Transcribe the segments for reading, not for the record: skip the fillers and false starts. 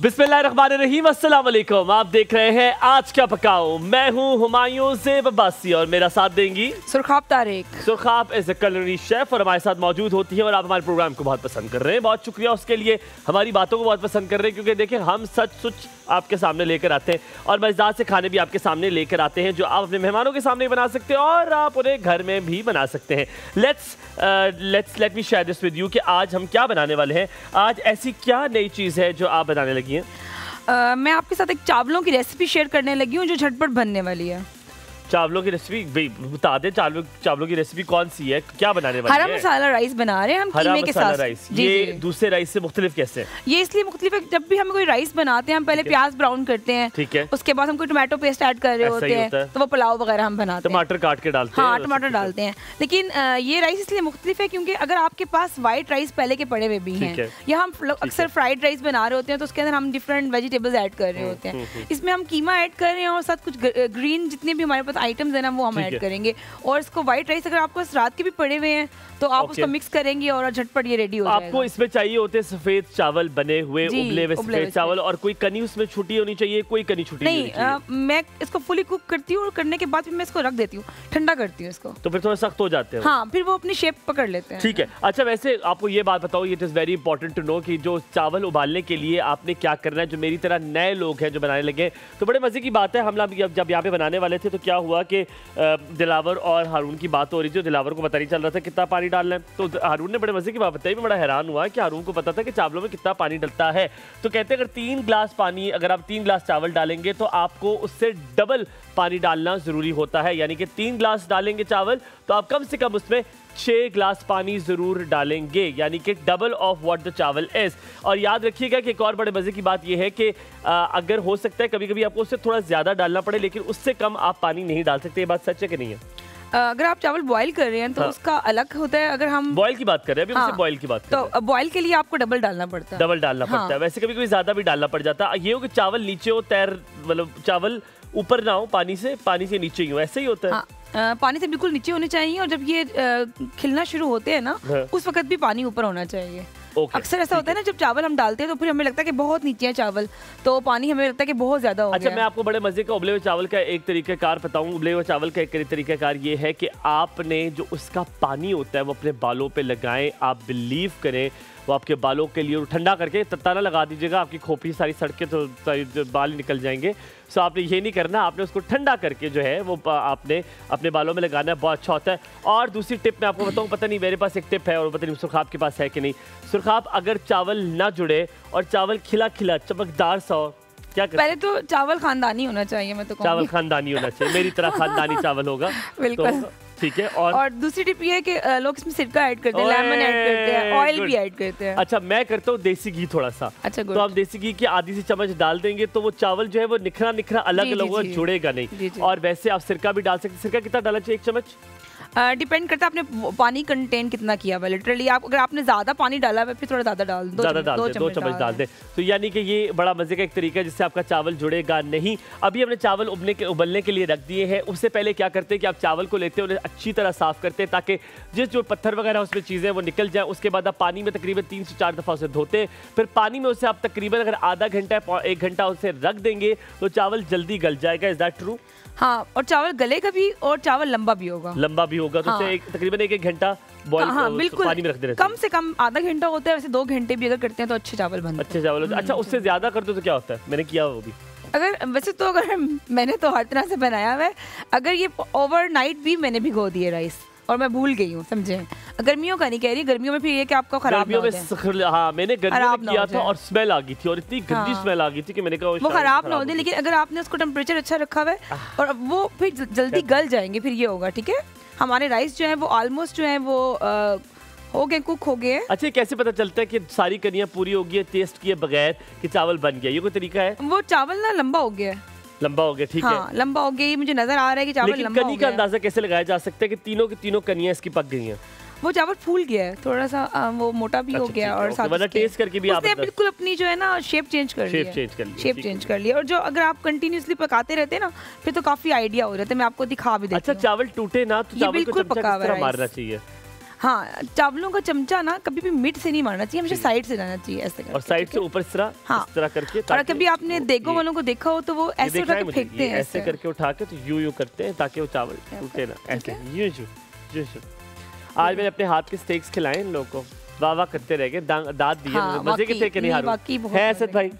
बिस्मिल्लाहिर्रहमानिर्रहीम, अस्सलाम वालेकुम। आप देख रहे हैं आज क्या पकाऊं। मैं हूं हुमायूं ज़ेब अब्बासी और मेरा साथ देंगी Surkhab Tariq. Surkhab is a culinary chef और हमारे साथ मौजूद होती है और आप हमारे प्रोग्राम को बहुत पसंद कर रहे हैं। बहुत शुक्रिया उसके लिए, हमारी बातों को बहुत पसंद कर रहे हैं क्योंकि देखिए हम सच आपके सामने लेकर आते हैं और मज़ेदार से खाने भी आपके सामने लेकर आते हैं जो आप अपने मेहमानों के सामने बना सकते हैं और आप उन्हें घर में भी बना सकते हैं। Let me share this with you कि आज हम क्या बनाने वाले हैं। आज ऐसी क्या नई चीज़ है जो आप बनाने लगी हैं? मैं आपके साथ एक चावलों की रेसिपी शेयर करने लगी हूँ जो झटपट बनने वाली है। चावलों की रेसिपी बता दें। चावलों की रेसिपी कौन सी है, क्या बनाने वाले हैं? हरा मसाला राइस बना रहे हैं हम कीमे के साथ। राइस ये दूसरे राइस से मुख्तलिफ कैसे है? ये इसलिए मुख्तलिफ है, जब भी हम कोई राइस बनाते हैं हम पहले प्याज ब्राउन करते हैं, ठीक है, उसके बाद हम कोई टोमेटो पेस्ट ऐड कर रहे होते हैं तो वो पुलाव वगैरह हम बनाते हैं, टमाटर काट के डालते हैं। हाँ, टमाटर डालते हैं। लेकिन ये राइस इसलिए मुख्तलिफ है क्योंकि अगर आपके पास व्हाइट राइस पहले के पड़े हुए भी हैं या हम अक्सर फ्राइड राइस बना रहे होते हैं तो उसके अंदर हम डिफरेंट वेजिटेबल्स ऐड कर रहे होते हैं। इसमें हम कीमा ऐड कर रहे हैं और साथ कुछ ग्रीन जितने भी हमारे पास आइटम्स है ना वो हम ऐड करेंगे। और इसको व्हाइट राइस अगर आपको रात के भी पड़े हुए हैं तो आप उसको मिक्स करेंगे और झटपट ये रेडी हो जाएगा। आपको इसमें चाहिए होते हैं सफेद चावल बने हुए, उबले हुए सफेद चावल, और कोई कनी उसमें छुटी होनी चाहिए, कोई कनी छुटी नहीं। मैं इसको फुली कुक करती हूँ और करने के बाद फिर मैं इसको रख देती हूँ, ठंडा करती हूँ इसको, तो फिर थोड़ा सख्त हो जाते हैं। हाँ, फिर वो अपनी शेप पकड़ लेते हैं। ठीक है। अच्छा, वैसे आपको ये बात बताओ, it is very important to know कि जो चावल उबालने के लिए आपने क्या करना है। जो मेरी तरह नए लोग हैं जो बनाने लगे तो बड़े मजे की बात है। हम लोग जब यहाँ पे बनाने वाले थे तो क्या हुआ कि दिलावर और हारून की बात हो रही थी। दिलावर को पता नहीं चल रहा था कितना पानी डालना है, तो हारून ने बड़े मजे की बात बताई। मैं बड़ा हैरान हुआ कि हारून को पता था कि चावलों में कितना पानी डलता है। तो कहते हैं अगर 3 गिलास पानी, अगर आप 3 गिलास चावल डालेंगे तो आपको उससे डबल पानी डालना ज़रूरी होता है। यानी कि 3 गिलास डालेंगे चावल तो आप कम से कम उसमें 6 गिलास पानी ज़रूर डालेंगे, यानी कि डबल ऑफ व्हाट द चावल इज़। और याद रखिएगा कि एक और बड़े मज़े की बात यह है कि अगर हो सकता है कभी कभी आपको उससे थोड़ा ज़्यादा डालना पड़े, लेकिन उससे कम आप पानी नहीं डाल सकते। ये बात सच है कि नहीं है? अगर आप चावल बॉईल कर रहे हैं तो उसका अलग होता है। अगर हम बॉईल की बात कर रहे हैं, अभी बॉईल की बात कर रहे हैं, तो बॉईल के लिए आपको डबल डालना पड़ता है। डबल डालना पड़ता है। वैसे कभी कभी ज्यादा भी डालना पड़ जाता है। ये हो कि चावल नीचे हो, मतलब चावल ऊपर ना हो, पानी से नीचे ही हो, ऐसे ही होता है। पानी से बिल्कुल नीचे होने चाहिए और जब ये खिलना शुरू होते हैं ना उस वक्त भी पानी ऊपर होना चाहिए। अक्सर ऐसा होता है ना, जब चावल हम डालते हैं तो फिर हमें लगता है कि बहुत नीचे है चावल, तो पानी हमें लगता है कि बहुत ज्यादा हो गया। अच्छा, मैं आपको बड़े मजे का उबले हुए चावल का एक तरीकाकार बताऊं। उबले हुए चावल का एक तरीकाकार ये है कि आपने जो उसका पानी होता है वो अपने बालों पे लगाएं। आप बिलीव करें वो आपके बालों के लिए ठंडा करके तत्ता ना लगा दीजिएगा, आपकी खोपड़ी सारी सड़ के तो सारी बाल निकल जाएंगे। सो आपने ये नहीं करना, आपने उसको ठंडा करके जो है वो आपने अपने बालों में लगाना है, बहुत अच्छा होता है। और दूसरी टिप मैं आपको बताऊं, पता नहीं मेरे पास एक टिप है और पता नहीं सुरखाब के पास है कि नहीं। सुरखाब, अगर चावल ना जुड़े और चावल खिला खिला चमकदार सा हो, क्या करते? पहले तो चावल खानदानी होना चाहिए। मैं तो चावल खानदानी होना चाहिए, मेरी तरह खानदानी चावल होगा। बिल्कुल, ठीक है। और दूसरी टिप ये है कि लोग इसमें सिरका ऐड करते हैं, लेमन ऐड करते हैं, ऑयल भी ऐड करते हैं। अच्छा, मैं करता हूँ देसी घी थोड़ा सा। अच्छा, तो आप देसी घी की आधी सी चम्मच डाल देंगे तो वो चावल जो है वो निखरा निखरा अलग अलग होगा, जुड़ेगा नहीं। और वैसे आप सिरका भी डाल सकते हैं। सिरका कितना डालना चाहिए? 1 चम्मच। डिपेंड करता है आपने पानी कंटेन कितना किया हुआ। लिटरली आप अगर आपने ज्यादा पानी डाला है फिर थोड़ा ज्यादा डाल दो, 2 चम्मच डाल दे। तो यानी कि ये बड़ा मजे का एक तरीका है जिससे आपका चावल जुड़ेगा नहीं। अभी हमने चावल उबलने के लिए रख दिए हैं। उससे पहले क्या करते हैं कि आप चावल को लेते हैं, उन्हें अच्छी तरह साफ करते हैं ताकि जो पत्थर वगैरह उसमें चीज़ें वो निकल जाए। उसके बाद आप पानी में तकरीबन 3 से 4 दफ़ा उसे धोते हैं। फिर पानी में उसे आप तकरीबन अगर आधा घंटा 1 घंटा उसे रख देंगे तो चावल जल्दी गल जाएगा। Is that true? हाँ, और चावल गलेगा भी और चावल लंबा भी होगा। तो हाँ। तकरीबन 1 घंटा बॉईल पानी में रख देना। कम से कम आधा घंटा होता है, वैसे 2 घंटे भी अगर करते हैं तो अच्छे चावल बनते हैं। अच्छे चावल। अच्छा, उससे ज्यादा कर दो तो क्या होता है? मैंने किया वो भी। अगर मैंने तो हर तरह से बनाया हुआ है। अगर ये ओवरनाइट भी मैंने भिगो दिए राइस और मैं भूल गई हूँ, समझे? गर्मियों का नहीं कह रही, गर्मियों में फिर ये कि आपको खराब ना हो जाए। हाँ, मैंने गर्मियों में किया था और स्मेल आ गई थी और इतनी गंदी स्मेल आ गई थी कि मैंने कहा वो खराब ना हो जाए। लेकिन अगर आपने उसको टेम्परेचर अच्छा रखा हुआ है और वो फिर जल्दी गल जाएंगे, फिर ये होगा। ठीक है, हमारे राइस जो है वो ऑलमोस्ट जो है वो हो गए, कुक हो गए। अच्छा, कैसे पता चलता है कि सारी कनियां पूरी हो गई है, टेस्ट किए बगैर कि चावल बन गया? ये कोई तरीका है? वो चावल ना लंबा हो गया है। लंबा हो गया, ठीक हाँ, है, लंबा हो गया। ये मुझे नजर आ रहा है कि चावल लंबा हो गया। लेकिन कनी का अंदाजा कैसे लगाया जा सकता है कि तीनों की तीनों कनियां इसकी पक गई हैं? वो चावल फूल गया है, थोड़ा सा वो मोटा भी हो गया और साथ में टेस्ट करके भी आपने बिल्कुल अपनी जो है ना शेप चेंज कर लिया। और जो अगर आप कंटिन्यूअसली पकाते रहते हैं ना फिर तो काफी आइडिया हो जाता है। मैं आपको दिखा भी देती हूं। अच्छा, चावल टूटे ना तो चावल को चमचा किस तरह मारना चाहिए? हाँ, चावलों का चमचा ना कभी भी मिड से नहीं मारना चाहिए, हमेशा साइड से जाना चाहिए ऐसे करके। और साइड से ऊपर इस तरह, हाँ, इस तरह करके। और कभी आपने देगो वालों को देखा हो तो वो ऐसे उठा के फेंकते हैं, ऐसे करके उठा के तो यूं करते हैं ताकि वो चावल टूटे ना, ऐसे यूं। आज मैंने अपने हाथ के स्टेक्स खिलाए इन लोगों को, वाह वाह करते रह गए, दांत दिए, मजे के थे कि नहीं हारून? है असद भाई,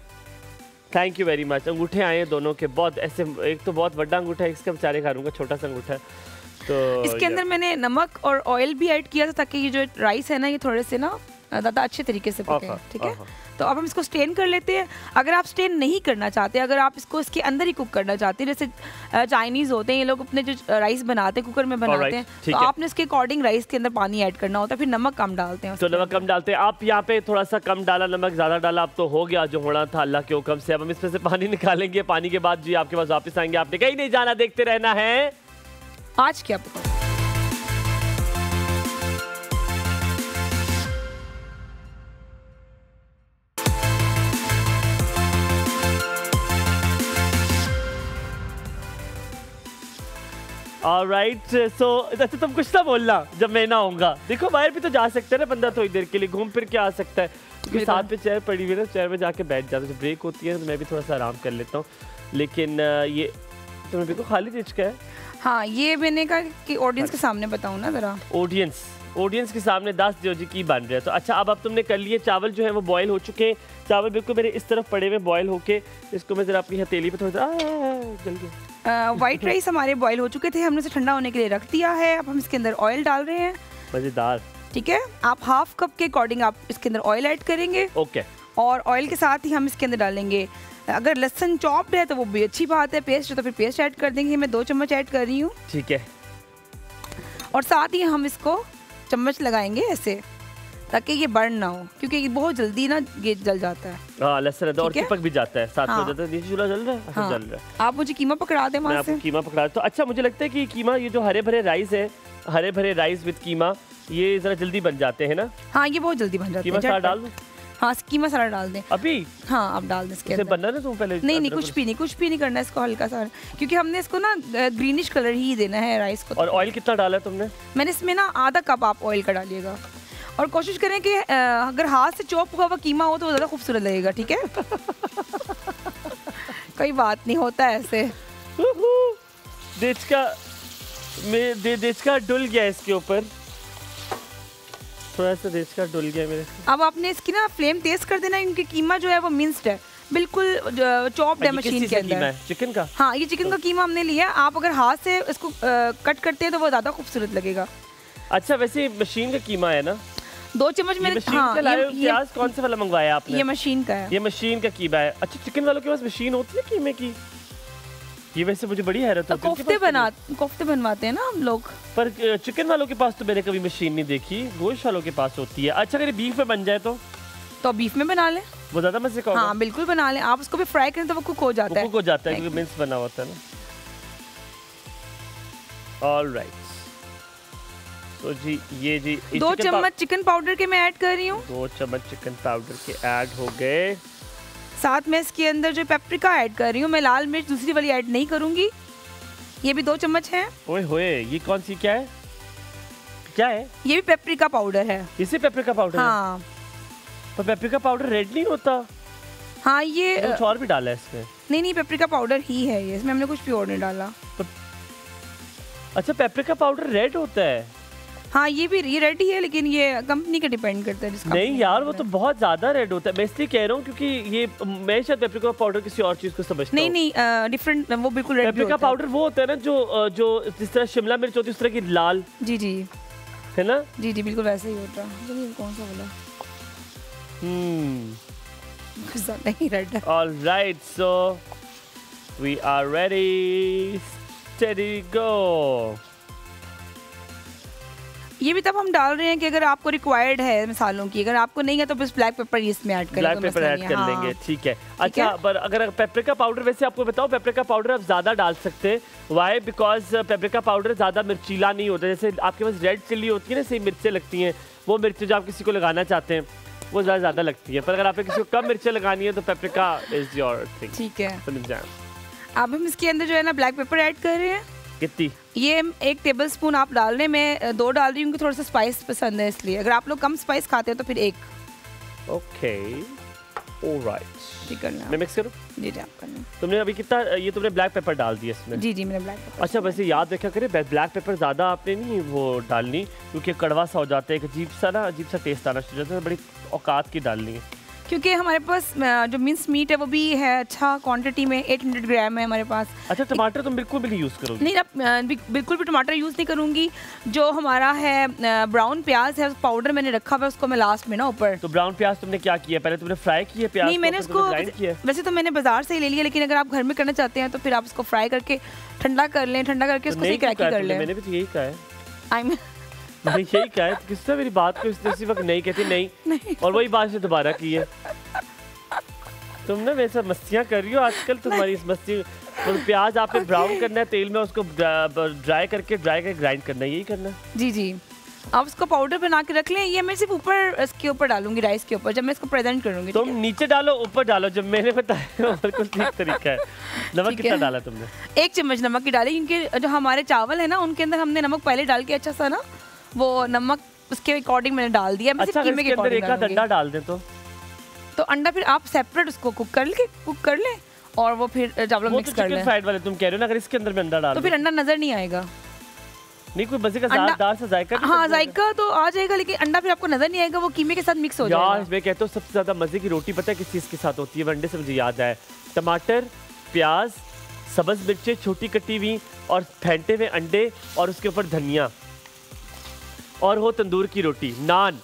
थैंक यू वेरी मच। अंगूठे आए हैं दोनों के, बहुत ऐसे, एक तो बहुत बड़ा अंगूठा है, इसका बेचारे का हारून का छोटा सा अंगूठा है। तो इसके अंदर मैंने नमक और ऑयल भी ऐड किया था ताकि ये जो राइस है ना ये थोड़े से ना ज़्यादा अच्छे तरीके से पके, ठीक है। तो अब हम इसको स्टेन कर लेते हैं। अगर आप स्टेन नहीं करना चाहते, अगर आप इसको इसके अंदर ही कुक करना चाहते हैं, जैसे चाइनीज होते हैं ये लोग अपने जो राइस बनाते हैं कुकर में बनाते हैं, तो आपने इसके अकॉर्डिंग राइस के अंदर पानी ऐड करना होता है, फिर नमक कम डालते हैं। तो नमक कम डालते हैं आप, यहाँ पे थोड़ा सा कम डाला, नमक ज़्यादा डाला, अब तो हो गया जो होना था अल्लाह के हुक्म से। अब हम इसमें से पानी निकालेंगे, पानी के बाद जी आपके पास वापस आएंगे, आपने कहीं नहीं जाना, देखते रहना है आज क्या पता। ऑलराइट, सो अच्छा तुम कुछ ना बोलना जब मैं ना आऊँगा। देखो बाहर भी तो जा सकते हैं ना बंदा, थोड़ी देर के लिए घूम फिर के आ सकता है, क्योंकि साथ पे चेयर पड़ी हुई है ना, चेयर में जाके बैठ जाता है, ब्रेक होती है तो मैं भी थोड़ा सा आराम कर लेता हूँ। लेकिन ये तुम्हें बिल्कुल खाली चीज का है। हाँ, ये मैंने कहा कि ऑडियंस के सामने बताऊँ ना जरा। ऑडियंस के सामने 10 जो जी की बन रहे हैं। तो अच्छा अब तुमने कर लिए, चावल जो है वो बॉयल हो चुके हैं, चावल बिल्कुल मेरे इस तरफ पड़े हुए बॉयल होके, इसको मैं जरा अपनी हथेली पे थोड़ा सा जल गया। वाइट राइस हमारे बॉयल हो चुके थे, हमने उसे ठंडा होने के लिए रख दिया है। अब हम इसके अंदर ऑयल डाल रहे हैं। मजेदार, ठीक है। आप हाफ कप के अकॉर्डिंग आप इसके अंदर ऑयल ऐड करेंगे। ओके। और ऑयल के साथ ही हम इसके अंदर डालेंगे, अगर लहसुन चॉप्ड है तो वो भी अच्छी बात है, पेस्ट है तो फिर पेस्ट ऐड कर देंगे। मैं 2 चम्मच ऐड कर रही हूँ, ठीक है। और साथ ही हम इसको चम्मच लगाएंगे ऐसे ताकि ये बर्न ना हो, क्योंकि ये बहुत जल्दी ना ये जल जाता है। हाँ, लहसुन और चिपक भी जाता है, साथ में हो जाता है। नीचे चूल्हा जल रहा है? हाँ। जल रहा है। आप मुझे कीमा पकड़ा दें वहाँ से। मैं आपको कीमा पकड़ा। तो अच्छा मुझे लगता है कि कीमा, ये जो हरे भरे राइस है, हरे भरे राइस विद कीमा, ये जरा जल्दी बन जाते हैं ना? हाँ, ये बहुत जल्दी बन जाते हैं। कीमा सारा डाल दूं? हाँ, कीमा सारा डाल दें अभी। हाँ, आप डाल दें इसके अंदर। बनना ना तुम पहले? नहीं, कुछ भी नहीं करना इसको, हल्का सा, क्योंकि हमने इसको ना ग्रीनिश कलर ही देना है राइस को। और ऑयल कितना डाला है तुमने? मैंने इसमें ना आधा कप आप ऑयल का डालिएगा, और कोशिश करें कि अगर हाथ से चॉप हुआ कीमा हो तो वो ज़्यादा खूबसूरत लगेगा, ठीक है। कोई बात नहीं, होता है ऐसे। देचका डुल गया इसके ऊपर, थोड़ा सा देचका डुल गया मेरे। अब आपने इसकी ना फ्लेम तेज कर देना, क्योंकि कीमा जो है वो मिंस्ड है, बिल्कुल चॉप्ड है मशीन के अंदर। चिकन का? हाँ, ये चिकन का कीमा हमने लिया। आप अगर हाथ से इसको कट करते हैं तो वो ज़्यादा खूबसूरत लगेगा। अच्छा, वैसे मशीन का कीमा है ना? 2 चम्मच मैंने। हाँ, प्याज कौन सा वाला मंगवाया आपने? ये मशीन का है। ये मशीन का कीमा है। अच्छा, चिकन वालों के पास मशीन होती है कीमे की? ये वैसे मुझे बड़ी हैरत होती है। कोफ्ते बनवाते हैं ना हम लोग, पर चिकन वालों के पास तो मैंने कभी मशीन नहीं देखी, गोश्त वालों के पास होती है। अच्छा, अगर बीफ में बन जाए तो बीफ में बना लें, वो ज्यादा मजे का होगा। हाँ, बिल्कुल बना लें। आप उसको भी फ्राई करें तो वो कुक हो जाता है। कुक हो जाता है क्योंकि मिंस बना होता है ना। ऑलराइट, तो जी ये जी 2 चम्मच चिकन पाउडर के मैं ऐड कर रही हूँ। 2 चम्मच चिकन पाउडर के ऐड हो गए। साथ में इसके अंदर जो पेपरिका ऐड कर रही हूँ मैं, लाल मिर्च दूसरी वाली ऐड नहीं करूंगी। ये भी 2 चम्मच है। ओए होए, ये कौन सी क्या है? ये भी पेपरिका पाउडर है। इसे पेपरिका पाउडर? हाँ। पर पेपरिका पाउडर रेड नहीं होता? हाँ, ये कुछ और भी डाला है इसमें? नहीं, पेपरिका पाउडर ही है ये, इसमें हमने कुछ भी और नहीं डाला। अच्छा, पेपरिका पाउडर रेड होता है? हाँ, ये रेड ही है, लेकिन ये कंपनी का डिपेंड करता है। नहीं यार, वो तो बहुत ज्यादा रेड होता है। मैं इसलिए कह रहा हूँ क्योंकि ये मैं शायद पेपरिका पाउडर किसी और चीज को समझता हूँ। नहीं, डिफरेंट, वो बिल्कुल रेड। पेपरिका पाउडर वो होता है ना जो जिस तरह शिमला मिर्च होती है उस तरह की लाल। जी है ना? जी बिल्कुल वैसे ही होता है। कौन सा वाला? नहीं, रेड है। Alright, so we are ready, steady, go. ये भी तब हम डाल रहे हैं कि अगर आपको रिक्वायर्ड है मसालों की, अगर आपको नहीं है तो बस ब्लैक पेपर इसमें ऐड करें, ब्लैक पेपर ऐड कर लेंगे, ठीक है। अच्छा, पर अगर पेपरिका पाउडर, वैसे आपको बताओ पेपरिका पाउडर आप ज़्यादा डाल सकते हैं। वाई? बिकॉज पेपरिका पाउडर ज़्यादा मिर्चीला नहीं होता। जैसे आपके पास रेड चिल्ली होती है ना, सही मिर्चें लगती हैं, वो मिर्चें जो आप किसी को लगाना चाहते हैं वो ज़्यादा लगती है। पर अगर आपने किसी को कम मिर्चें लगानी है तो पेपरिका इज योर थिंग, ठीक है। समझ जाए। अब हम इसके अंदर जो है ना ब्लैक पेपर ऐड कर रहे हैं। कितनी? ये 1 टेबलस्पून आप डाल लें, मैं 2 डाल रही हूँ क्योंकि थोड़ा सा स्पाइस पसंद है इसलिए। अगर आप लोग कम स्पाइस खाते हैं तो फिर 1। ओके, ऑलराइट, ठीक करना। मैं मिक्स करूँ? जी जी, आप करना। तुमने अभी कितना, ये तुमने ब्लैक पेपर डाल दिया इसमें? जी जी, मैंने ब्लैक पेपर। अच्छा, वैसे याद रखा करें ब्लैक पेपर ज़्यादा आपने नहीं वो डालनी, क्योंकि कड़वा सा हो जाता है, एक अजीब सा टेस्ट आना शुरू हो जाता है, बड़ी औकात की डालनी है। क्योंकि हमारे पास जो मिन्स मीट है वो भी है अच्छा क्वांटिटी में, 800 ग्राम है हमारे पास। अच्छा, टमाटर तुम बिल्कुल भी नहीं यूज़ करोगी? नहीं, बिल्कुल भी टमाटर यूज़ नहीं करूँगी। जो हमारा है ब्राउन प्याज है, पाउडर मैंने रखा हुआ है, उसको मैं लास्ट में ना ऊपर। तो ब्राउन प्याज तुमने क्या किया, पहले तुमने फ्राई किया प्याज? नहीं, मैंने उसको वैसे तो मैंने बाजार से ही ले लिया, लेकिन अगर आप घर में करना चाहते हैं तो फिर आप उसको फ्राई करके ठंडा कर लें, ठंडा करके उसको सही क्रैकी कर लें। मैंने भी तो यही कहा है। नहीं, यही कहा है, किसने मेरी बात को इसी वक्त नहीं कहती नहीं, और वही बात से दोबारा की है। तुम ना मेरे साथ मस्तियाँ कर रही हो आजकल, तुम्हारी इस मस्ती। तो प्याज आपने ब्राउन करना है तेल में, उसको ड्राई करके ग्राइंड करना है, यही करना है? जी जी, आप उसको पाउडर बना के रख लें। ये मैं सिर्फ ऊपर इसके ऊपर डालूंगी, राइस के ऊपर, जब मैं इसको प्रेजेंट करूंगी। तुम नीचे डालो, ऊपर डालो, जब मैंने बताया और कुछ ठीक तरीका है। नमक कितना डाला तुमने? 1 चम्मच नमक की डाली, क्योंकि जो हमारे चावल है ना उनके अंदर हमने नमक पहले डाल के अच्छा सा ना वो नमक उसके अकॉर्डिंग मैंने डाल दिया। अच्छा, अगर इसके अंदर एक आधा अंडा डाल दें तो अंडा फिर आप सेपरेट उसको कुक कर ले और वो फिर चावल में मिक्स कर लें। चिकन फ्राइड वाले तुम कह रहे हो ना, अगर इसके अंदर में अंडा डाल तो फिर अंडा नजर नहीं आएगा। नहीं, कोई मजे का दार सा जायका। हाँ, जायका तो आ जाएगा, लेकिन अंडा फिर आपको नजर नहीं आएगा, वो कीमे के साथ मिक्स हो जाएगा। यार मैं कहता हूँ सबसे ज्यादा मजे की रोटी पता है किस चीज के साथ होती है? अंडे से मुझे याद आया, टमाटर, प्याज, सब्ज मिर्चें छोटी कटी हुई और फेंटे हुए अंडे, और उसके ऊपर धनिया, और हो तंदूर की रोटी, नान।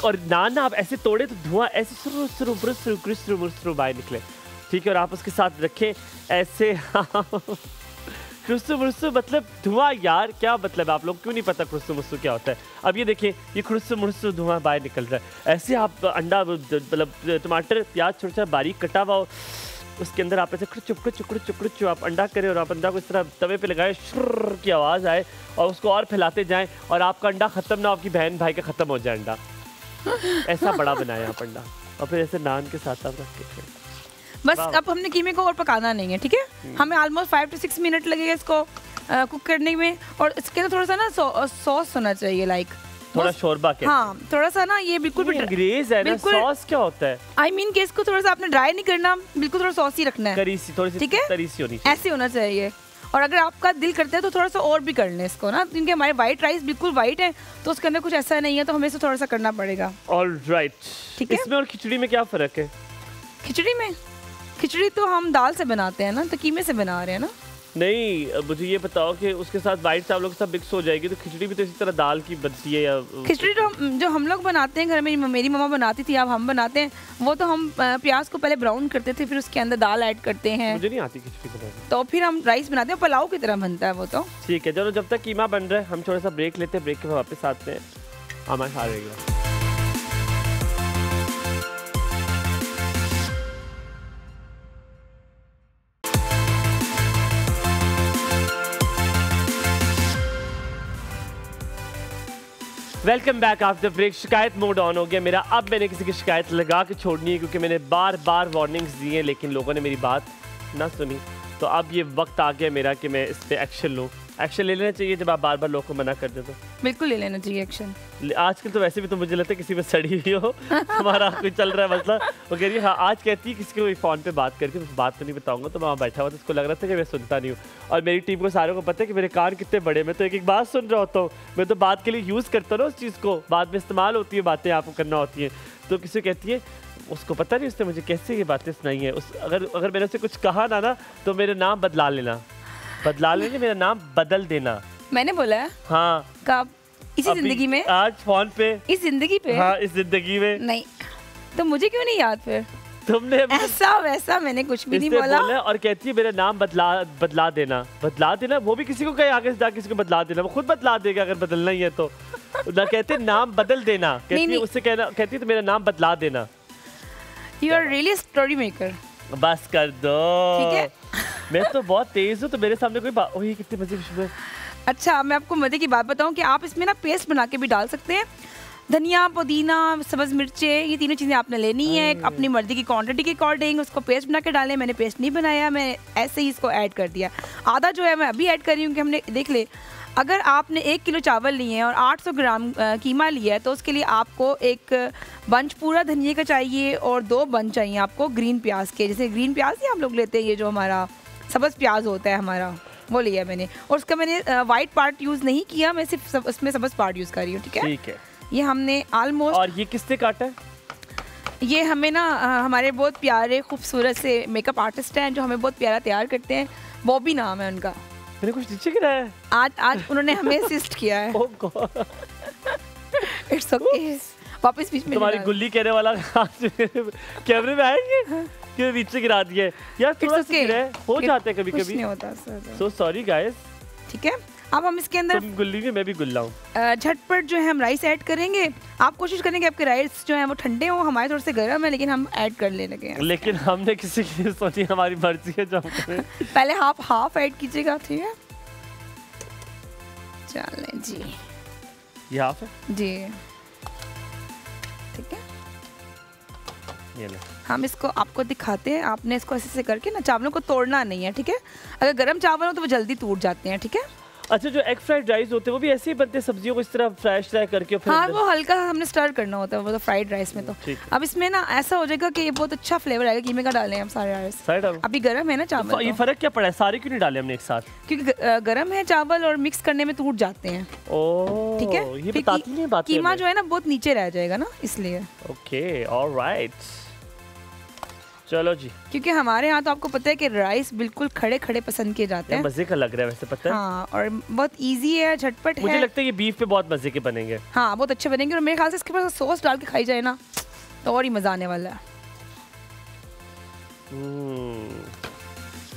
और नान ना आप ऐसे तोड़े तो धुआं ऐसे सुरु बाहर निकले, ठीक है? और आप उसके साथ रखें ऐसे खुर्सु मतलब धुआं। यार क्या मतलब है, आप लोग क्यों नहीं पता खुर्सु क्या होता है? अब ये देखिए, ये खुर्सु धुआं बाहर निकल रहा है। ऐसे आप अंडा मतलब टमाटर प्याज छोटा छोटा बारीक कटा हुआ उसके अंदर आप ऐसे चुकड़ू आप अंडा करें, और आप अंडा को इस तरह तवे पे लगाए, शुर की आवाज़ आए, और उसको और फैलाते जाएं, और आपका अंडा ख़त्म ना, आपकी बहन भाई का ख़त्म हो जाए अंडा। ऐसा बड़ा बनाया आप अंडा, और फिर ऐसे नान के साथ आप रख के बस। अब हमने कीमे को और पकाना नहीं है, ठीक है? हमें ऑलमोस्ट 5 से 6 मिनट लगेगा इसको कुक करने में। और इसके अंदर थोड़ा सा ना सॉस होना चाहिए, लाइक थोड़ा शोरबा के। हाँ, थोड़ा सा ना, ये बिल्कुल भी ग्रेज है ना। सॉस क्या होता है? I mean कि इसको थोड़ा सा आपने ड्राई नहीं करना, बिल्कुल थोड़ा सॉसी रखना है, करीसी, थोड़ी सी करीसी होनी चाहिए, ऐसे होना चाहिए। और अगर आपका दिल करता है तो थोड़ा सा और भी कर लें इसको ना, क्योंकि हमारे वाइट राइस बिल्कुल वाइट है, तो उसके अंदर कुछ ऐसा नहीं है, तो हमें इसे थोड़ा सा करना पड़ेगा। ऑलराइट, ठीक है। इसमें और खिचड़ी में क्या फ़र्क है? खिचड़ी तो हम दाल से बनाते हैं ना, तो कीमे से बना रहे हैं ना। नहीं, मुझे ये बताओ कि उसके साथ वाइट चावलों के साथ मिक्स हो जाएगी, तो खिचड़ी भी तो इसी तरह दाल की बनती है? या खिचड़ी जो हम लोग बनाते हैं घर में, मेरी मम्मा बनाती थी, अब हम बनाते हैं, वो तो हम प्याज को पहले ब्राउन करते थे, फिर उसके अंदर दाल ऐड करते हैं। मुझे नहीं आती खिचड़ी बनानी, तो फिर हम राइस बनाते हैं, पुलाव की तरह बनता है वो तो। ठीक है, चलो जब तक कीमा बन रहा है हम थोड़ा सा ब्रेक लेते हैं, ब्रेक के बाद वापस आते हैं। हमारे साथ रहेगा। Welcome back after break. शिकायत मोड ऑन हो गया मेरा। अब मैंने किसी की शिकायत लगा के छोड़नी है, क्योंकि मैंने बार बार वार्निंग्स दी हैं, लेकिन लोगों ने मेरी बात ना सुनी। तो अब ये वक्त आ गया मेरा कि मैं इस पर एक्शन लूँ। एक्शन ले लेना चाहिए जब आप बार बार लोगों को मना कर दे तो। बिल्कुल ले लेना चाहिए एक्शन। आजकल तो वैसे भी तो मुझे लगता है किसी में सड़ी हुई हो हमारा कोई चल रहा है मसला, वो कह रही है हाँ आज कहती है किसी को फ़ोन पे बात करके, बात तो नहीं बताऊंगा, तो वहाँ बैठा हुआ तो उसको लग रहा था कि मैं सुनता नहीं हूँ। और मेरी टीम को सारों को पता है कि मेरे कान कितने बड़े, मैं तो एक एक बात सुन रहा होता हूँ। मैं तो बात के लिए यूज़ करता हूँ ना उस चीज़ को, बाद में इस्तेमाल होती है, बातें आपको करना होती हैं। तो किसी कहती है उसको पता नहीं उसने मुझे कैसे ये बातें सुनाई है। अगर मैंने उससे कुछ कहा ना तो मेरा नाम बदला लेना, मेरा नाम बदल देना। मैंने बोला है? हाँ। कब? इसी जिंदगी में? आज फोन पे। इस जिंदगी पे? हाँ, इस जिंदगी में। नहीं तो मुझे क्यों नहीं याद? फिर तुमने ऐसा वैसा मैंने कुछ भी नहीं बोला। और कहती है मेरा नाम बदला देना। वो भी किसी को कहे आगे से जाके किसी को बदला देना, वो खुद बदला देगा अगर बदलना ही है तो। ना कहते नाम बदल देना, कहती है उससे कहती है तो मेरा नाम बदला देना। You are really story maker. बस कर दो, ठीक है? मैं तो बहुत तेज हूँ, तो मेरे सामने कोई बात। ओह कितनी मजे की। अच्छा मैं आपको मजे की बात बताऊं कि आप इसमें ना पेस्ट बना के भी डाल सकते हैं। धनिया, पुदीना, सब्ज़ मिर्चे, ये तीनों चीज़ें आपने लेनी है अपनी मर्ज़ी की क्वांटिटी के अकॉर्डिंग। उसको पेस्ट बना के डालें। मैंने पेस्ट नहीं बनाया, मैं ऐसे ही इसको ऐड कर दिया। आधा जो है मैं अभी ऐड कर रही हूँ कि हमने देख ले, अगर आपने 1 किलो चावल लिए हैं और 800 ग्राम कीमा लिया है तो उसके लिए आपको एक बंच पूरा धनिया का चाहिए और 2 बंच चाहिए आपको ग्रीन प्याज के। जैसे ग्रीन प्याज नहीं आप लोग लेते हैं, ये जो हमारा सब्ज़ प्याज होता है हमारा, वो लिया मैंने। और उसका मैंने वाइट पार्ट यूज़ नहीं किया, मैं सिर्फ उसमें सब्ज़ पार्ट यूज़ कर रही हूँ। ठीक है, ये हमने ऑलमोस्ट। और ये किसने काटा है? ये हमें ना हमारे बहुत प्यारे खूबसूरत से मेकअप आर्टिस्ट हैं जो हमें बहुत प्यारा तैयार करते हैं, बॉबी नाम है उनका। मैंने कुछ नीचे गिरा है आज उन्होंने हमें असिस्ट किया है। ओह गॉड, इट्स ओके। वापस बीच में तुम्हारी गुल्ली कहने वाला कैमरे में आएंगे कि नीचे गिरा दिए यार, थोड़ा सा गिरा है, हो जाते हैं कभी-कभी, नहीं होता सो सॉरी गाइस। ठीक है, अब हम इसके अंदर तुम गुल्ली में, मैं भी गुल्ला हूँ। झटपट जो है हम राइस ऐड करेंगे। आप कोशिश करेंगे आपके राइस जो है वो ठंडे हो, हमारे थोड़े से गर्म है लेकिन हम ऐड कर ले लगे हैं। लेकिन हमने किसी की सोची, हमारी मर्जी है जो हम करें। पहले हाफ ऐड कीजिएगा। ठीक है, चलें जी, ये हाफ है जी। ठीक है, ये ले। हम इसको आपको दिखाते हैं। आपने इसको ऐसे से करके ना चावलों को तोड़ना नहीं है। ठीक है, अगर गर्म चावल हो तो वो जल्दी टूट जाते हैं। ठीक है, अच्छा, जो एग फ्राइड राइस होते हैं वो भी ऐसे ही बनते हैं, सब्जियों को इस तरह फ्राइश फ्राई करके फिर? हाँ, वो हल्का हमने स्टर करना होता है वो तो फ्राइड राइस में। तो अब इसमें ना ऐसा हो जाएगा कि ये बहुत अच्छा फ्लेवर आएगा। कीमे का डालें हम सारे राइस। अभी गर्म है ना चावल, तो ये फर्क क्या पड़ा है, सारे क्यों नहीं डाले हमने एक साथ? क्योंकि गर्म है चावल और मिक्स करने में टूट जाते हैं। ओह, ठीक है, ये बताती नहीं बात। कीमा जो है ना बहुत नीचे रह जाएगा ना, इसलिए। ओके, ऑलराइट, चलो जी। क्योंकि हमारे यहाँ तो आपको पता है कि राइस बिल्कुल खड़े खड़े पसंद किए जाते हैं। मजे का लग रहा है वैसे, पता है। हाँ, और बहुत इजी है, झटपट है। मुझे लगता है ये बीफ पे बहुत मजे के बनेंगे। हाँ, बहुत अच्छे बनेंगे। और मेरे ख्याल से इसके पास सॉस डाल के खाई जाए ना तो और ही मजा आने वाला है।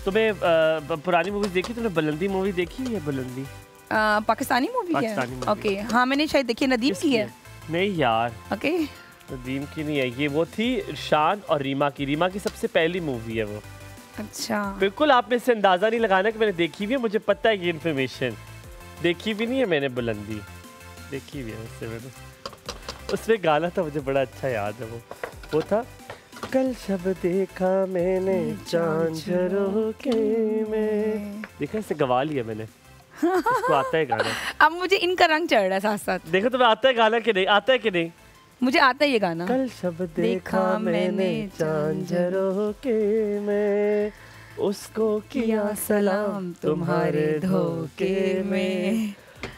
तुम्हें पुरानी मूवीज देखी? तुमने बुलंदी मूवी देखी है? बुलंदी पाकिस्तानी मूवी है। ओके, हाँ मैंने शायद देखी है। नदीम की है? नहीं यार, ओके, नदीम की नहीं है ये, वो थी शान और रीमा की। रीमा की सबसे पहली मूवी है वो। अच्छा, बिल्कुल, आप में से अंदाजा नहीं लगाना कि मैंने देखी हुई है। मुझे पता है ये इन्फॉर्मेशन, देखी भी नहीं है मैंने। बुलंदी देखी हुई है उससे मैंने। उसमें गाना था मुझे बड़ा अच्छा याद है, वो था कल शब देखा मैंने चांद झरोखे में। देखा, इसे गवा लिया मैंने। इसको आता है गाना। अब मुझे इनका रंग चढ़ रहा है साथ साथ। देखो तुम्हें आता है गाना कि नहीं? आता है कि नहीं? मुझे आता है ये गाना। कल शब देखा मैंने चांद झरोखे में, उसको किया सलाम तुम्हारे धोखे में,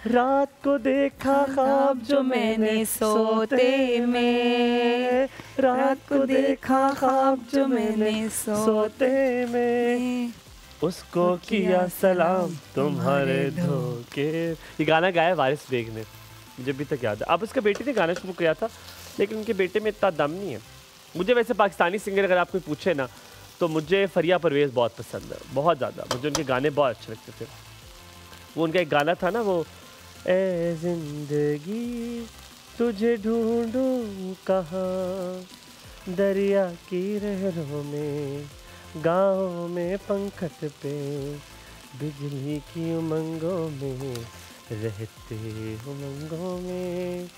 रात को देखा ख्वाब जो मैंने सोते में, रात को देखा ख्वाब जो मैंने सोते में, उसको किया सलाम तुम्हारे धोखे। ये गाना गाया वारिस बेग ने, मुझे अभी तक याद है। अब उसके बेटे ने गाना शुरू किया था लेकिन उनके बेटे में इतना दम नहीं है। मुझे वैसे पाकिस्तानी सिंगर अगर आप कोई पूछे ना तो मुझे फरिया परवेज़ बहुत पसंद है, बहुत ज़्यादा। मुझे उनके गाने बहुत अच्छे लगते थे। वो उनका एक गाना था ना, वो ए जिंदगी तुझे ढूंढूं कहाँ, दरिया की लहरों में, गाँव में पंखत पे, बिजली की उमंगों में, रहते उमंगों में।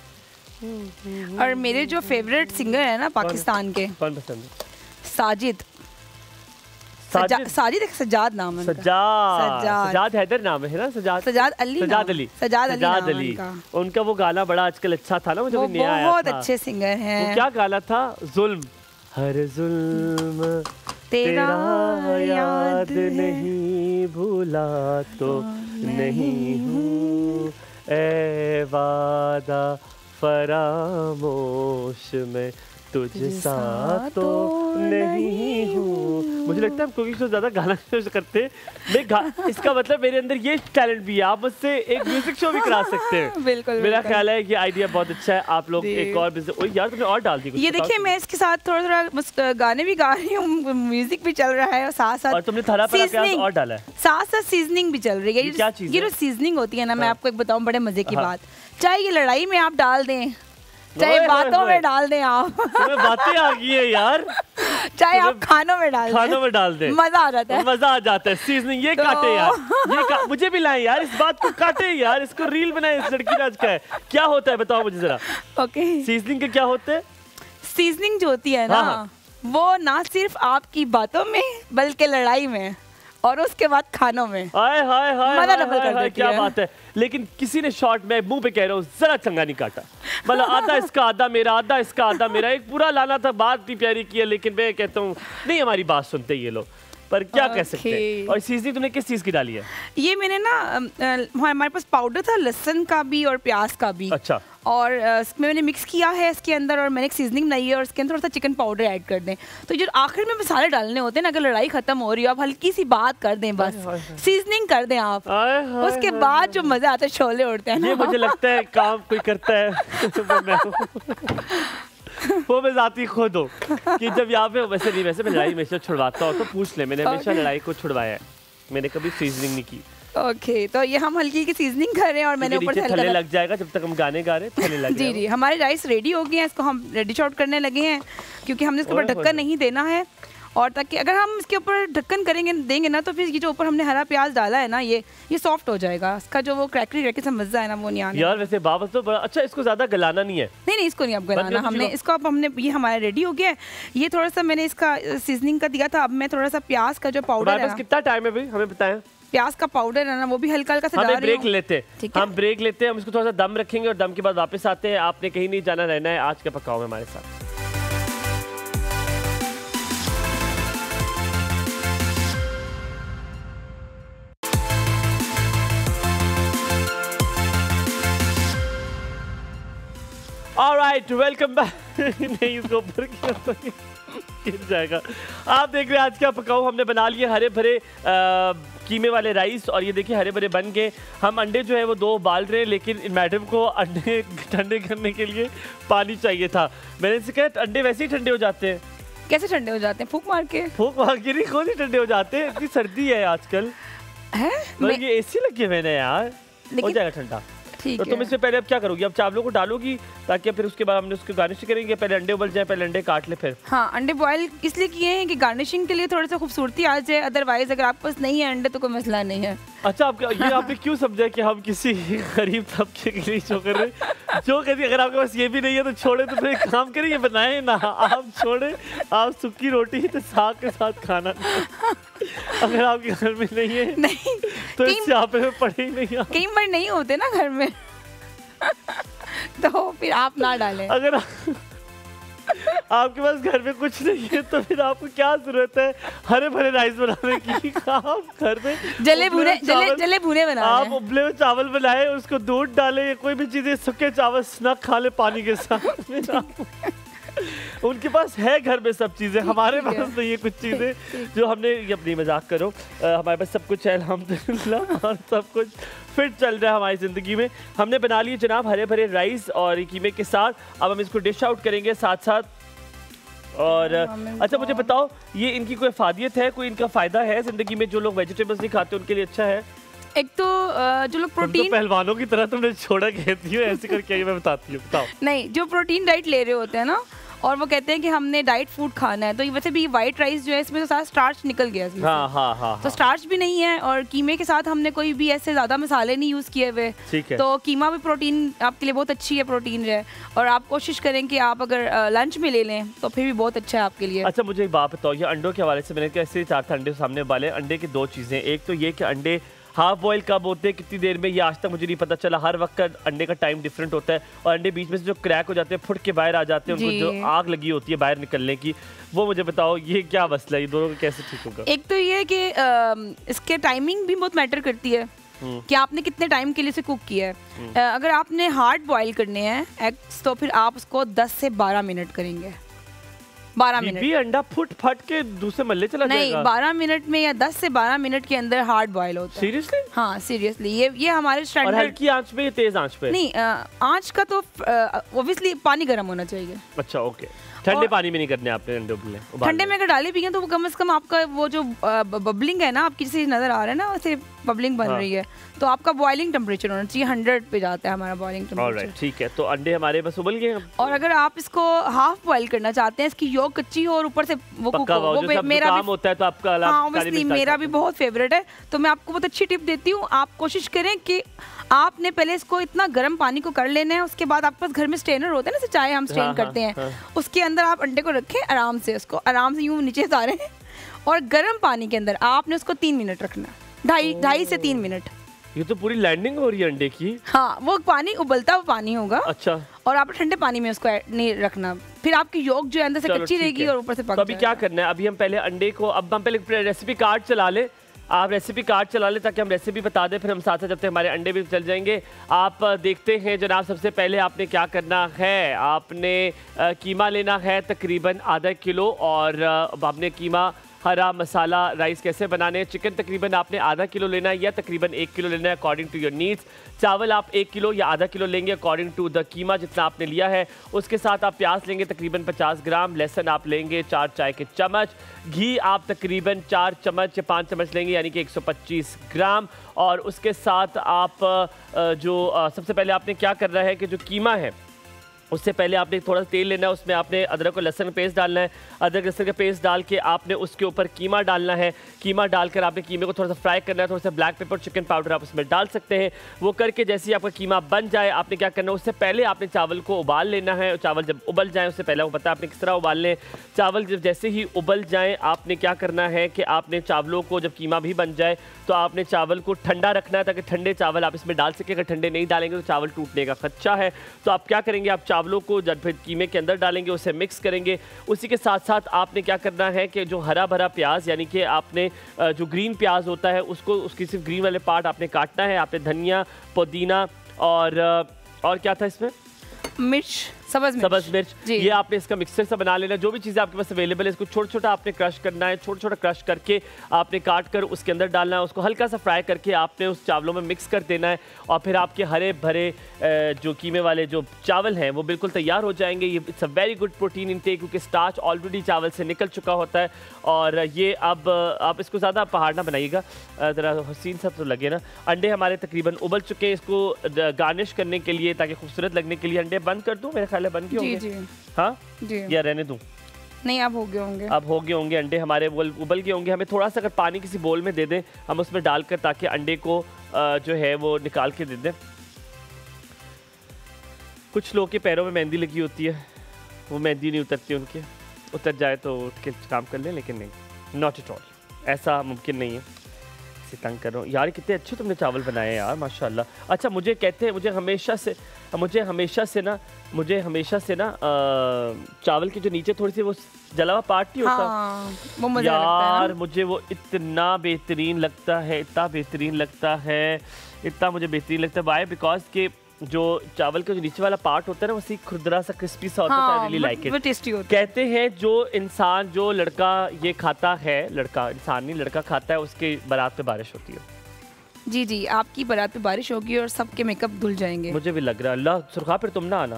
और मेरे जो फेवरेट सिंगर है ना पाकिस्तान के, कौन पसंद है? साजिद। सजाद नाम है। सजाद हैदर नाम है ना? सजाद अली। उनका वो गाना बड़ा आजकल अच्छा था ना, मुझे वो बहुत अच्छे सिंगर हैं। वो क्या गाना था? जुल्म, हर जुल्म तेरा याद नहीं भूला तो नहीं हूँ, ए वादा फरामोश में तुझसा तो नहीं हूँ। मुझे लगता है हम कुकिंग शो ज़्यादा गाना करते हैं। इसका मतलब मेरे अंदर ये टैलेंट भी है, आप मुझसे एक म्यूजिक शो भी करा सकते हैं। बिल्कुल, मेरा ख्याल है ये आइडिया बहुत अच्छा है। आप लोग एक और यार तुमने और डाल दी ये देखिए, मैं इसके साथ थोड़ा थोड़ा गाने भी गा रही हूँ, म्यूजिक भी चल रहा है और साथ साथ, और तुमने थरा परा प्याज और डाला है, साथ साथ सीजनिंग भी चल रही है। क्या चीज़? ये जो सीजनिंग होती है ना, मैं आपको एक बताऊँ बड़े मजे की बात, चाहे ये लड़ाई में आप डाल दें चाहे बातों में डाल दें आप। बातें आ गई है यार। चाहे आप खानों में डाल दें, मजा आ जाता है। सीजनिंग ये काटे यार, मुझे भी लाए यार, इस बात को काटे यार, इसको रील बनाए। इस लड़की राज का है, क्या होता है बताओ मुझे जरा। ओके, सीजनिंग के क्या होते हैं? सीजनिंग जो होती है ना, वो ना सिर्फ आपकी बातों में बल्कि लड़ाई में और उसके बाद खानों में। हाय हाय हाय, मजा डबल कर देती क्या बात है। लेकिन किसी ने शॉर्ट में मुंह पे कह रहा हूँ जरा चंगा नहीं काटा, मतलब आधा इसका आधा मेरा, आधा इसका आधा मेरा, एक पूरा लाना था। बात इतनी प्यारी की है, लेकिन मैं कहता हूँ नहीं हमारी बात सुनते ये लोग, पर क्या कह सकते हैं। और सीजनिंग तुमने किस चीज की डाली है? ये मैंने ना हमारे पास पाउडर था लहसुन का भी और प्याज का भी। अच्छा। और इसमें मैंने मिक्स किया है इसके अंदर, और मैंने एक सीजनिंग बनाई है और इसके अंदर थोड़ा सा चिकन पाउडर ऐड कर दें। तो जो आखिर में मसाले डालने होते हैं ना, अगर लड़ाई खत्म हो रही हो, आप हल्की सी बात कर दें, बस सीजनिंग कर दें आप, उसके बाद जो मजा आता है, शोले उड़ते हैं। ये मुझे लगता है काम कोई करता है वो मैं जाती खुद हूँ कि जब यहाँ पे वैसे नहीं, वैसे मैं लड़ाई हमेशा छुड़वाता हूँ, तो पूछ ले, मैंने हमेशा लड़ाई को छुड़वाया है, मैंने कभी सीजनिंग नहीं की। ओके, तो ये हम हल्की की सीजनिंग कर रहे हैं और मैंने ऊपर से थल्ले लग जाएगा जब तक हम गाने गा रहे हैं, थल्ले लग जी जी। हमारे राइस रेडी हो गए हैं, इसको हम रेडी शॉट करने लगे हैं क्योंकि हमने इसके ऊपर ढक्कन नहीं देना है, और ताकि अगर हम इसके ऊपर ढक्कन करेंगे देंगे ना, तो फिर ये जो ऊपर हमने हरा प्याज डाला है ना, ये सॉफ्ट हो जाएगा, इसका जो वो क्रैकरी सा मजा है ना, वो नहीं आना यार। वैसे बाबा तो बड़ा अच्छा, इसको ज्यादा गलाना नहीं है। नहीं, इसको नहीं आप गलाना, हमने इसको अब हमने ये हमारा रेडी हो गया है। ये थोड़ा सा मैंने इसका सीजनिंग का दिया था, अब मैं थोड़ा सा प्याज का जो पाउडर है, कितना टाइम है भाई हमें बताएं। प्याज का पाउडर है ना, वो भी हल्का हल्का सा डाल रही हूं। ब्रेक लेते हैं, हम ब्रेक लेते हैं, हम इसको थोड़ा सा दम रखेंगे और दम के बाद वापस आते हैं। आपने कहीं नहीं जाना, रहना है आज का पकाओ में हमारे साथ। Alright, welcome back. नहीं, इसको ऊपर गिर जाएगा। आप देख रहे हैं आज क्या पकाऊं। हमने बना लिए हरे भरे कीमे वाले राइस, और ये देखिए हरे भरे बन गए। हम अंडे जो है वो 2 उबाल रहे हैं, लेकिन मैडम को अंडे ठंडे करने के लिए पानी चाहिए था। मैंने इनसे कहा अंडे वैसे ही ठंडे हो जाते हैं। कैसे ठंडे हो जाते हैं? फूंक मार के नहीं, कौन ही ठंडे हो जाते हैं, इतनी सर्दी है आजकल है। ये एसी लगे हुए हैं यार, हो जाएगा ठंडा। तो तुम इससे पहले अब क्या करोगी? अब चावलों को डालोगी ताकि फिर उसके बाद हमने उसको गार्निश करेंगे। पहले अंडे उबल जाए, पहले अंडे काट ले फिर। हाँ, अंडे बॉयल इसलिए किए हैं कि गार्निशिंग के लिए थोड़ा सा खूबसूरती आ जाए, अदरवाइज अगर आपके पास नहीं है अंडे तो कोई मसला नहीं है। अच्छा, ये आपने क्यों समझा कि हम किसी गरीब तबके के लिए जो कर रहे हैं? जो कहती अगर आपके पास ये भी नहीं है तो छोड़े, तो फिर एक काम करें, ये बनाए ना आप, छोड़े आप सूखी रोटी तो साग के साथ खाना। अगर आपके घर में नहीं है नहीं तो इस यहाँ पे पड़े ही नहीं। कई बार नहीं होते ना घर में तो फिर आप ना डालें। अगर आपके पास घर में कुछ नहीं है तो फिर आपको क्या जरूरत है हरे भरे राइस बनाने की? आप घर में जले भुने बनाए, आप उबले हुए चावल बनाए, उसको दूध डाले, कोई भी चीजें, सूखे चावल स्नैक खा ले पानी के साथ। उनके पास है घर में सब चीजें, हमारे पास नहीं है कुछ चीजें जो हमने। ये अपनी मजाक करो, हमारे पास सब कुछ है अल्हम्दुलिल्लाह, और सब कुछ फिट चल रहा है हमारी ज़िंदगी में। हमने बना लिए जनाब हरे भरे राइस और कीमे के साथ। अब हम इसको डिश आउट करेंगे साथ साथ। और अच्छा मुझे बताओ, ये इनकी कोई फायदियत है, कोई इनका फ़ायदा है ज़िंदगी में? जो लोग वेजिटेबल्स नहीं खाते उनके लिए अच्छा है? एक तो जो लोग प्रोटीन, तो पहलवानों की तरह तुमने छोड़ा कहती हो ऐसे करके, मैं बताती हूँ, बताओ। नहीं, जो प्रोटीन डाइट ले रहे होते हैं ना, और वो कहते हैं कि हमने डाइट फूड खाना है, तो वैसे भी वाइट राइस जो है इसमें तो सारा स्टार्च निकल गया इसमें। हाँ, तो स्टार्च भी नहीं है, और कीमे के साथ हमने कोई भी ऐसे ज़्यादा मसाले नहीं यूज़ किए हुए। ठीक है। तो कीमा भी प्रोटीन आपके लिए बहुत अच्छी है, प्रोटीन है, और आप कोशिश करें कि आप अगर लंच में ले लें तो फिर भी बहुत अच्छा है आपके लिए। अच्छा मुझे एक बात बताओ, ये अंडों के हवाले से मैंने कैसे 4 अंडे सामने वाले। अंडे की 2 चीज़ें, एक तो ये कि अंडे हाफ बॉयल कब होते हैं, कितनी देर में, ये आज तक मुझे नहीं पता चला। हर वक्त का अंडे का टाइम डिफरेंट होता है, और अंडे बीच में से जो क्रैक हो जाते हैं, फुट के बाहर आ जाते हैं, उनको जो आग लगी होती है बाहर निकलने की, वो मुझे बताओ ये क्या मसला है, ये दोनों का कैसे ठीक होगा? एक तो ये कि इसके टाइमिंग भी बहुत मैटर करती है कि आपने कितने टाइम के लिए इसे कुक किया है। अगर आपने हार्ड बॉयल करने हैं एग्स, तो फिर आप उसको 10 से 12 मिनट करेंगे। 12 मिनट भी अंडा फुट फट के दूसरे मल्ले चला नहीं, जाएगा? 12 मिनट में या 10 से 12 मिनट के अंदर हार्ड बॉयल होता है। सीरियसली? हाँ सीरियसली, ये हमारे स्टैंडर्ड। और हल्की आंच पे या तेज आंच पे? नहीं, आंच का तो ऑब्वियसली पानी गर्म होना चाहिए। अच्छा ओके, ठंडे पानी में नहीं करने आपने अंडे उबलने? ठंडे में अगर डाले भी हैं तो वो कम से कम आपका वो जो बबलिंग है ना आपकी, जैसे नजर आ रहा है ना, वैसे बबलिंग बन रही है, तो आपका बॉइलिंग टेम्परेचर होना चाहिए 100 पे जाता है हमारा बॉइलिंग टेम्परेचर। ठीक है, तो अंडे हमारे बस उबल गए। और अगर आप इसको हाफ बॉइल करना चाहते हैं, इसकी योक कच्ची हो और ऊपर से वो कुक हो, वो मेरा भी होता है, तो आपका ऑब्वियसली मेरा भी बहुत फेवरेट है। तो मैं आपको बहुत अच्छी टिप देती हूँ, आप कोशिश करें कि आपने पहले इसको इतना गर्म पानी को कर लेना है, उसके बाद आपके पास घर में स्ट्रेनर होता है ना, चाय हम स्ट्रेन करते हैं, उसके अंदर आप अंडे को रखें, आराम से उसको आराम से यूं नीचे उतारें और गर्म पानी के अंदर आपने उसको 3 मिनट रखना, 2.5 से 3 मिनट। ये तो पूरी लैंडिंग हो रही है अंडे की। हाँ, वो पानी उबलता हुआ पानी होगा। अच्छा। और आप ठंडे पानी में उसको नहीं रखना, फिर आपकी योक जो है अंदर से कच्ची रहेगी और ऊपर से पक। तो अभी क्या करना है, अभी हम पहले अंडे को, अब हम पहले रेसिपी कार्ड चला ले, आप रेसिपी कार्ड चला लें ताकि हम रेसिपी बता दें, फिर हम साथ साथ जब तक हमारे अंडे भी चल जाएंगे। आप देखते हैं जनाब, सबसे पहले आपने क्या करना है, आपने कीमा लेना है तकरीबन आधा किलो, और आपने कीमा हरा मसाला राइस कैसे बनाने हैं। चिकन तकरीबन आपने आधा किलो लेना है या तकरीबन 1 किलो लेना है अकॉर्डिंग टू योर नीड्स। चावल आप 1 किलो या आधा किलो लेंगे अकॉर्डिंग टू द कीमा जितना आपने लिया है। उसके साथ आप प्याज लेंगे तकरीबन 50 ग्राम, लहसुन आप लेंगे 4 चाय के चम्मच, घी आप तकरीबन 4 चम्मच या 5 चम्मच लेंगे यानी कि 125 ग्राम। और उसके साथ आप सबसे पहले आपने क्या करना है कि जो कीमा है उससे पहले आपने थोड़ा सा तेल लेना है, उसमें आपने अदरक और लहसुन का पेस्ट डालना है। अदरक लहसुन का पेस्ट डाल के आपने उसके ऊपर कीमा डालना है। कीमा डालकर आपने कीमे को थोड़ा सा फ्राई करना है, थोड़ा सा ब्लैक पेपर चिकन पाउडर आप उसमें डाल सकते हैं। वो करके जैसे ही आपका कीमा बन जाए आपने क्या करना है, उससे पहले आपने चावल को उबाल लेना है। चावल जब उबल जाए उससे पहले आपको पता है आपने किस तरह उबालने हैं। चावल जब जैसे ही उबल जाए आपने क्या करना है कि आपने चावलों को, जब कीमा भी बन जाए तो आपने चावल को ठंडा रखना है ताकि ठंडे चावल आप इसमें डाल सकें। अगर ठंडे नहीं डालेंगे तो चावल टूटने का खदशा है। तो आप क्या करेंगे, आप चावलों को जब फिर कीमे के अंदर डालेंगे, उसे मिक्स करेंगे। उसी के साथ साथ आपने क्या करना है कि जो हरा भरा प्याज यानी कि आपने जो ग्रीन प्याज होता है उसको, उसकी सिर्फ ग्रीन वाले पार्ट आपने काटना है। आपने धनिया, पुदीना और क्या था इसमें, मिर्च, सब्ज़ मिर्च, ये आपने इसका मिक्सचर सा बना लेना। जो भी चीज़ें आपके पास अवेलेबल है इसको छोटा छोटा आपने क्रश करना है। छोटा छोटा क्रश करके आपने काट कर उसके अंदर डालना है। उसको हल्का सा फ्राई करके आपने उस चावलों में मिक्स कर देना है। और फिर आपके हरे भरे जो कीमे वाले जो चावल हैं वो बिल्कुल तैयार हो जाएंगे। ये it's a very good protein intake क्योंकि स्टार्च ऑलरेडी चावल से निकल चुका होता है। और ये अब आप इसको ज़्यादा पहाड़ ना बनाइएगा, ज़रा हसीन सा तो लगे ना। अंडे हमारे तकरीबन उबल चुके हैं। इसको गार्निश करने के लिए, ताकि खूबसूरत लगने के लिए अंडे बंद कर दूँ, मेरे ख्याल है बन गए होंगे। हाँ जी, या रहने दूं? नहीं, अब हो गए होंगे। अब हो गए होंगे अंडे हमारे, उबल गए होंगे। हमें थोड़ा सा अगर पानी किसी बोल में दे दें हम उसमें डालकर, ताकि अंडे को जो है वो निकाल के दे दें। कुछ लोग के पैरों में मेहंदी लगी होती है, वो मेहंदी नहीं उतरती उनके, उतर जाए तो उठ के काम कर लें, लेकिन नहीं, नॉट एट ऑल, ऐसा मुमकिन नहीं है। इसे तंग कर रहा हूँ यार, कितने अच्छे तुमने चावल बनाए हैं यार, माशाल्लाह। अच्छा, मुझे कहते हैं, मुझे हमेशा से ना चावल के जो नीचे थोड़ी सी वो जला हुआ पार्ट नहीं होता, वो मजा यार मुझे वो इतना बेहतरीन लगता है, इतना बेहतरीन लगता है, इतना मुझे बेहतरीन लगता है। वाई? बिकॉज के जो चावल का जो नीचे वाला पार्ट होता है ना, वो सी खुरदरा सा क्रिस्पी सा होता है। I really like it. Tasty होता है। कहते हैं जो इंसान, जो लड़का ये खाता है, लड़का इंसान नहीं, लड़का खाता है, उसके बारात पे बारिश होती है। जी जी, आपकी बारात पे बारिश होगी और सबके मेकअप धुल जाएंगे। मुझे भी लग रहा है। अल्लाह सुरखा, फिर तुम ना आना,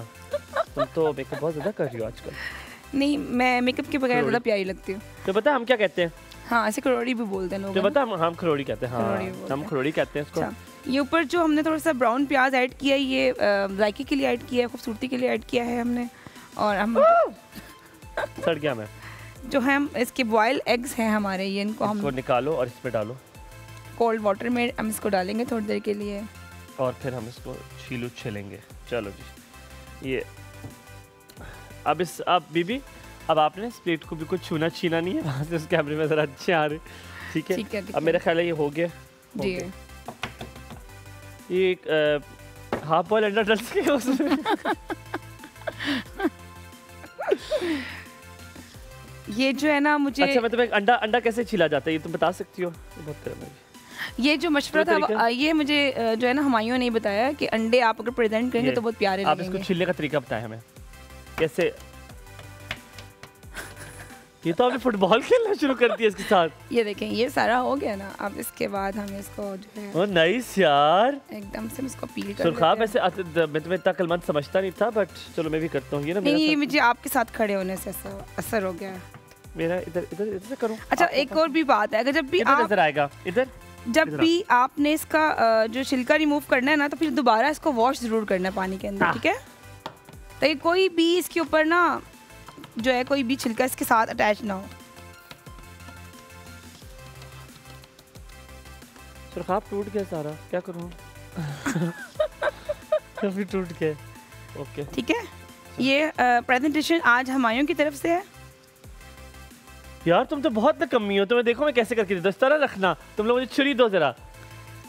तुम तो मेकअप बहुत ज्यादा कर रही हो आजकल। नहीं, मैं मेकअप के बगैर ज़्यादा प्यारी लगती हूँ। तो पता हम क्या कहते हैं? हाँ, ऐसे खरोड़ी भी बोलते हैं लोग। तो पता हम खरोड़ी कहते हैं। हाँ, हम खरोड़ी कहते हैं इसको। ये ऊपर जो हमने थोड़ा सा ब्राउन प्याज ऐड किया है, ये जायके के लिए ऐड किया है, खूबसूरती के लिए ऐड किया है हमने। और हम सड़ गया मैं। जो हम इसके बॉयल एग्स हैं हमारे, ये इनको हम निकालो और इसमें डालो। कोल्ड वाटर में हम इसको डालेंगे थोड़ी देर के लिए, और फिर हम इसको छीलेंगे। चलो जी, ये अब बीबी, अब आपने इस प्लेट को भी कुछ छूना छीना नहीं है, वहाँ से उस कैमरे में ज़रा अच्छे आ रहे। ठीक है, अब मेरा ख्याल है ये हो गया जी। ये हाफ बॉयल अंडा डाल सके उसमें। ये जो है ना, मुझे अच्छा, मतलब अंडा कैसे छीला जाता है ये तुम बता सकती हो? ये जो मशवरा था, ये मुझे जो है ना हुमायूं ने बताया कि अंडे आप अगर प्रेजेंट करेंगे तो बहुत प्यारे लगेंगे। आप इसको छीलने का तरीका बताएं हमें कैसे। ये तो आपने फुटबॉल खेलना शुरू कर दिया इसके साथ। ये देखें, ये सारा हो गया ना। अब इसके बाद हम इसको जो है, ओह नाइस यार, एकदम से इसको पील कर सुरखाब। वैसे मैं तुम्हें इतना अक्लमंद समझता नहीं था, बट चलो मैं भी करता हूँ। ये ना नहीं, मुझे आपके साथ खड़े होने से असर हो गया मेरा। इधर से करूँ? अच्छा, एक और भी बात है, अगर जब भी आप नजर आएगा इधर, जब भी आपने इसका जो छिलका रिमूव करना है ना, तो फिर दोबारा इसको वॉश ज़रूर करना है पानी के अंदर, ठीक है, ताकि कोई भी इसके ऊपर ना जो है कोई भी छिलका इसके साथ अटैच ना हो। सुरखाब टूट गया सारा, क्या करूँ? अभी टूट गया। ओके ठीक है, ये प्रेजेंटेशन आज हुमायूं की तरफ से है। यार तुम तो बहुत कमी हो, तुम्हें देखो मैं कैसे करके देता हूं, इस तरह रखना। तुम लोग मुझे छुरी दो जरा,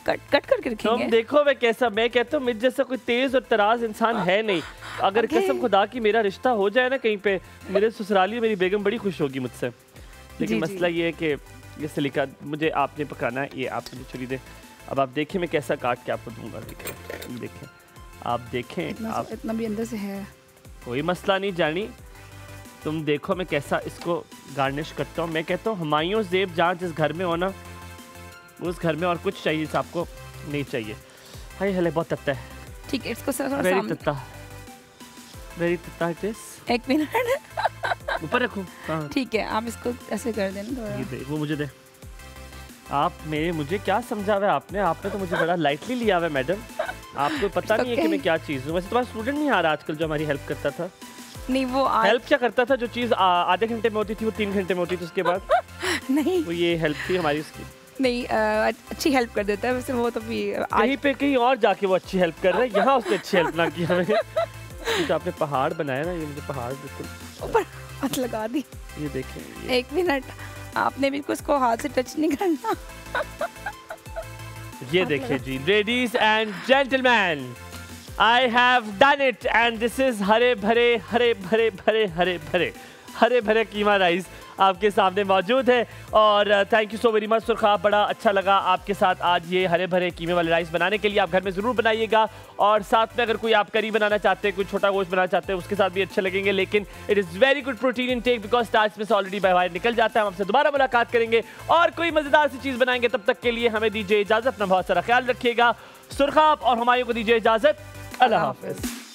कट करके रखेंगे। तुम देखो मैं कैसा, मैं कहता हूँ मुझ जैसा कोई तेज और तराज इंसान है नहीं। अगर कसम खुदा की मेरा रिश्ता हो जाए ना कहीं पे, मेरे ससुराली मेरी बेगम बड़ी खुश होगी मुझसे। लेकिन मसला ये है कि ये सलीका मुझे आपने पकाना है, ये आप मुझे छुरी दे। अब आप देखें मैं कैसा काट के आपको दूंगा। देखें आप देखें, आप इतना भी अंदर से है, कोई मसला नहीं जानी। तुम देखो मैं कैसा इसको गार्निश करता हूँ। मैं कहता हूँ हुमायूं ज़ेब जहाँ जिस घर में हो ना, उस घर में और कुछ चाहिए आपको नहीं चाहिए। हाय हले बहुत तत्ता है। ठीक है, इसको थोड़ा वेरी तत्ता, वेरी तत्ता इट इज। एक मिनट ऊपर रखूँ? हाँ ठीक है, आप इसको ऐसे कर देना थोड़ा। ये दे, वो मुझे दे। आप मुझे क्या समझा हुआ है आपने? आपने तो मुझे बड़ा लाइटली लिया हुआ है मैडम। आपको पता नहीं है कि मैं क्या चीज़ हूँ। वैसे तुम्हारा स्टूडेंट नहीं आ रहा आजकल जो हमारी हेल्प करता था? नहीं, वो हेल्प क्या करता था? जो चीज़ आधे घंटे में होती थी वो 3 घंटे में होती थी उसके बाद। नहीं, वो ये हेल्प थी हमारी उसकी। नहीं, अच्छी हेल्प कर देता है वैसे वो तो भी। कहीं पे कहीं और जाके वो अच्छी हेल्प कर रहा है, यहाँ उसने अच्छी हेल्प ना की हमें। तो आपने पहाड़ बनाया ना, ये मुझे पहाड़ बिल्कुल ऊपर हाथ लगा दी। ये देखें, एक मिनट, आपने भी इसको हाथ से टच नहीं करना। ये देखिए जी, ladies and gentleman, I have done it and this is हरे भरे हरे भरे भरे हरे भरे हरे भरे कीमा राइस आपके सामने मौजूद है। और thank you so very much Surkhab, बड़ा अच्छा लगा आपके साथ आज ये हरे भरे कीमे वाले राइस बनाने के लिए। आप घर में ज़रूर बनाइएगा, और साथ में अगर कोई आप करी बनाना चाहते हैं, कोई छोटा गोश्त बनाना चाहते हैं, उसके साथ भी अच्छे लगेंगे। लेकिन it is very good protein intake because starch में से ऑलरेडी बाहर निकल जाता है। हम आपसे दोबारा मुलाकात करेंगे और कोई मज़ेदार सी चीज़ बनाएंगे। तब तक के लिए हमें दीजिए इजाज़त, अपना बहुत सारा ख्याल रखिएगा। सुरखाब और हुमायूं को दीजिए इजाज़त। अल्लाह हाफ़िज़।